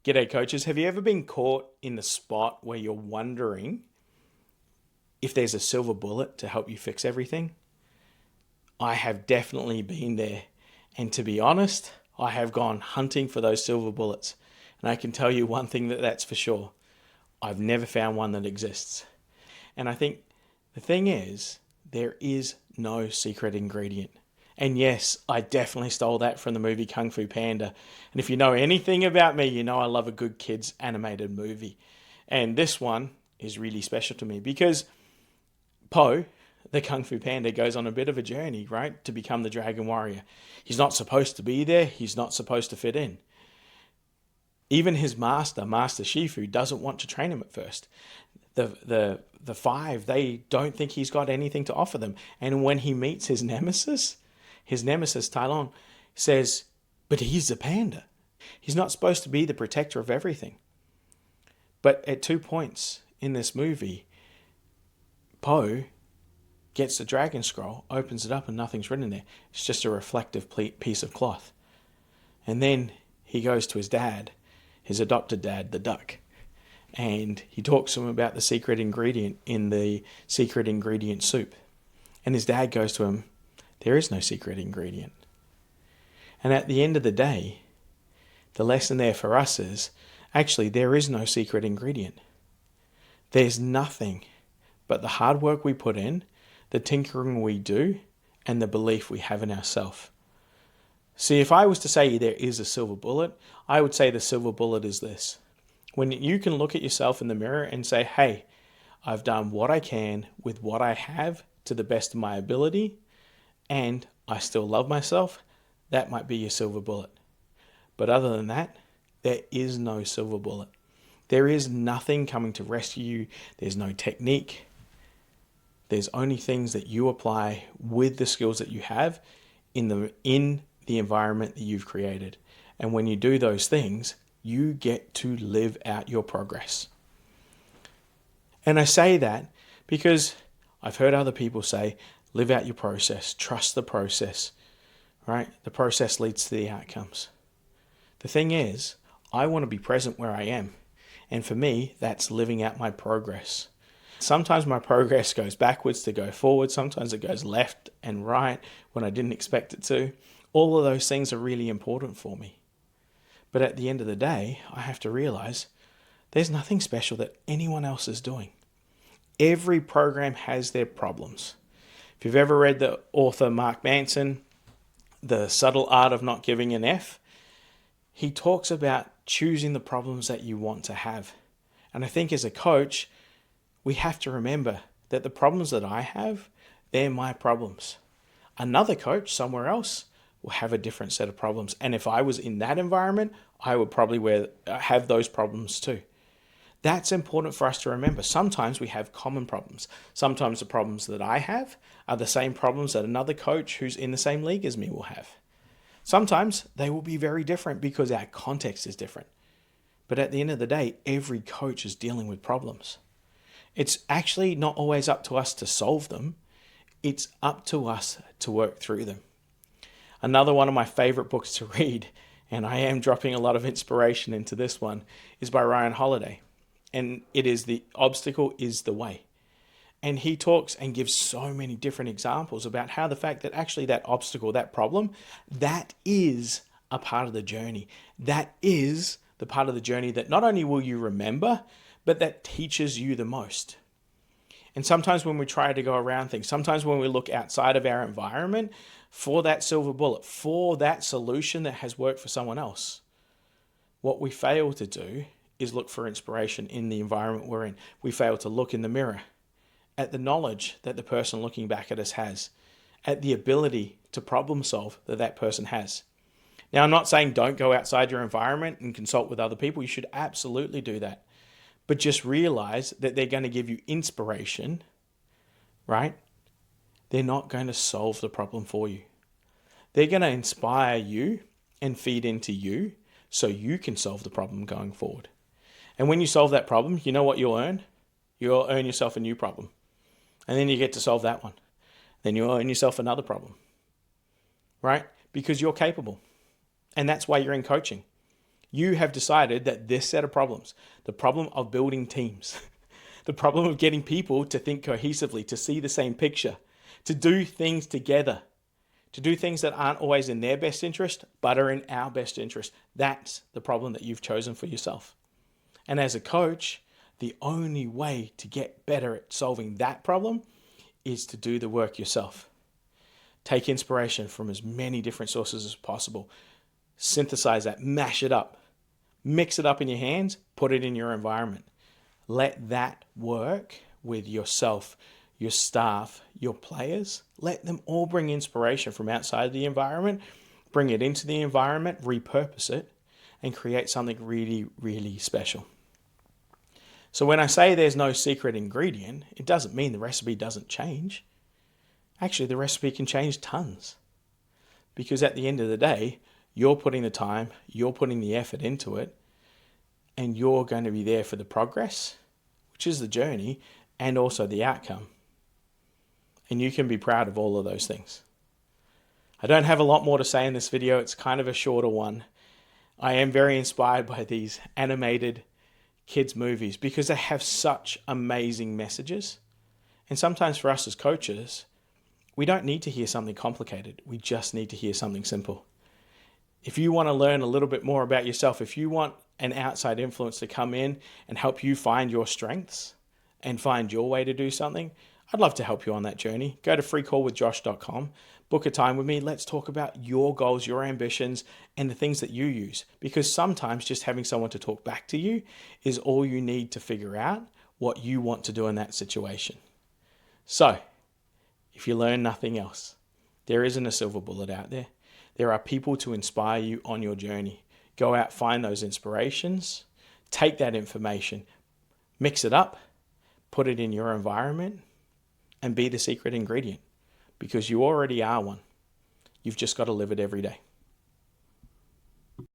G'day, coaches. Have you ever been caught in the spot where you're wondering if there's a silver bullet to help you fix everything? I have definitely been there. And to be honest, I have gone hunting for those silver bullets. And I can tell you one thing that's for sure. I've never found one that exists. And I think the thing is, there is no secret ingredient. And yes, I definitely stole that from the movie Kung Fu Panda. And if you know anything about me, you know I love a good kids animated movie. And this one is really special to me because Po, the Kung Fu Panda, goes on a bit of a journey, right, to become the Dragon Warrior. He's not supposed to be there. He's not supposed to fit in. Even his master, Master Shifu, doesn't want to train him at first. The five, they don't think he's got anything to offer them. And when he meets his nemesis, Tai Lung, says, but he's a panda. He's not supposed to be the protector of everything. But at 2 points in this movie, Po gets the dragon scroll, opens it up, and nothing's written there. It's just a reflective piece of cloth. And then he goes to his dad, his adopted dad, the duck. And he talks to him about the secret ingredient in the secret ingredient soup. And his dad goes to him, there is no secret ingredient. And at the end of the day, the lesson there for us is, actually, there is no secret ingredient. There's nothing but the hard work we put in, the tinkering we do, and the belief we have in ourselves. See, if I was to say there is a silver bullet, I would say the silver bullet is this. When you can look at yourself in the mirror and say, hey, I've done what I can with what I have to the best of my ability, and I still love myself, that might be your silver bullet. But other than that, there is no silver bullet. There is nothing coming to rescue you. There's no technique. There's only things that you apply with the skills that you have in the environment that you've created. And when you do those things, you get to live out your progress. And I say that because I've heard other people say, live out your process, trust the process, right? The process leads to the outcomes. The thing is, I want to be present where I am. And for me, that's living out my progress. Sometimes my progress goes backwards to go forward. Sometimes it goes left and right when I didn't expect it to. All of those things are really important for me. But at the end of the day, I have to realize there's nothing special that anyone else is doing. Every program has their problems. If you've ever read the author Mark Manson, The Subtle Art of Not Giving an F, he talks about choosing the problems that you want to have. And I think as a coach, we have to remember that the problems that I have, they're my problems. Another coach somewhere else will have a different set of problems. And if I was in that environment, I would probably have those problems too. That's important for us to remember. Sometimes we have common problems. Sometimes the problems that I have are the same problems that another coach who's in the same league as me will have. Sometimes they will be very different because our context is different. But at the end of the day, every coach is dealing with problems. It's actually not always up to us to solve them. It's up to us to work through them. Another one of my favorite books to read, and I am dropping a lot of inspiration into this one, is by Ryan Holiday. And it is The Obstacle is the Way. And he talks and gives so many different examples about how the fact that actually that obstacle, that problem, that is a part of the journey. That is the part of the journey that not only will you remember, but that teaches you the most. And sometimes when we try to go around things, sometimes when we look outside of our environment for that silver bullet, for that solution that has worked for someone else, what we fail to do is look for inspiration in the environment we're in. We fail to look in the mirror at the knowledge that the person looking back at us has, at the ability to problem solve that that person has. Now, I'm not saying don't go outside your environment and consult with other people. You should absolutely do that. But just realize that they're going to give you inspiration, right? They're not going to solve the problem for you. They're going to inspire you and feed into you so you can solve the problem going forward. And when you solve that problem, you know what you'll earn? You'll earn yourself a new problem. And then you get to solve that one. Then you'll earn yourself another problem, right? Because you're capable. And that's why you're in coaching. You have decided that this set of problems, the problem of building teams, the problem of getting people to think cohesively, to see the same picture, to do things together, to do things that aren't always in their best interest, but are in our best interest. That's the problem that you've chosen for yourself. And as a coach, the only way to get better at solving that problem is to do the work yourself. Take inspiration from as many different sources as possible. Synthesize that, mash it up, mix it up in your hands, put it in your environment. Let that work with yourself, your staff, your players. Let them all bring inspiration from outside the environment, bring it into the environment, repurpose it, and create something really, really special. So when I say there's no secret ingredient, it doesn't mean the recipe doesn't change. Actually, the recipe can change tons. Because at the end of the day, you're putting the time, you're putting the effort into it, and you're going to be there for the progress, which is the journey, and also the outcome. And you can be proud of all of those things. I don't have a lot more to say in this video. It's kind of a shorter one. I am very inspired by these animated kids' movies because they have such amazing messages. And sometimes for us as coaches, we don't need to hear something complicated. We just need to hear something simple. If you want to learn a little bit more about yourself, if you want an outside influence to come in and help you find your strengths and find your way to do something, I'd love to help you on that journey. Go to freecallwithjosh.com, book a time with me. Let's talk about your goals, your ambitions, and the things that you use. Because sometimes just having someone to talk back to you is all you need to figure out what you want to do in that situation. So, if you learn nothing else, there isn't a silver bullet out there. There are people to inspire you on your journey. Go out, find those inspirations, take that information, mix it up, put it in your environment, and be the secret ingredient, because you already are one. You've just got to live it every day.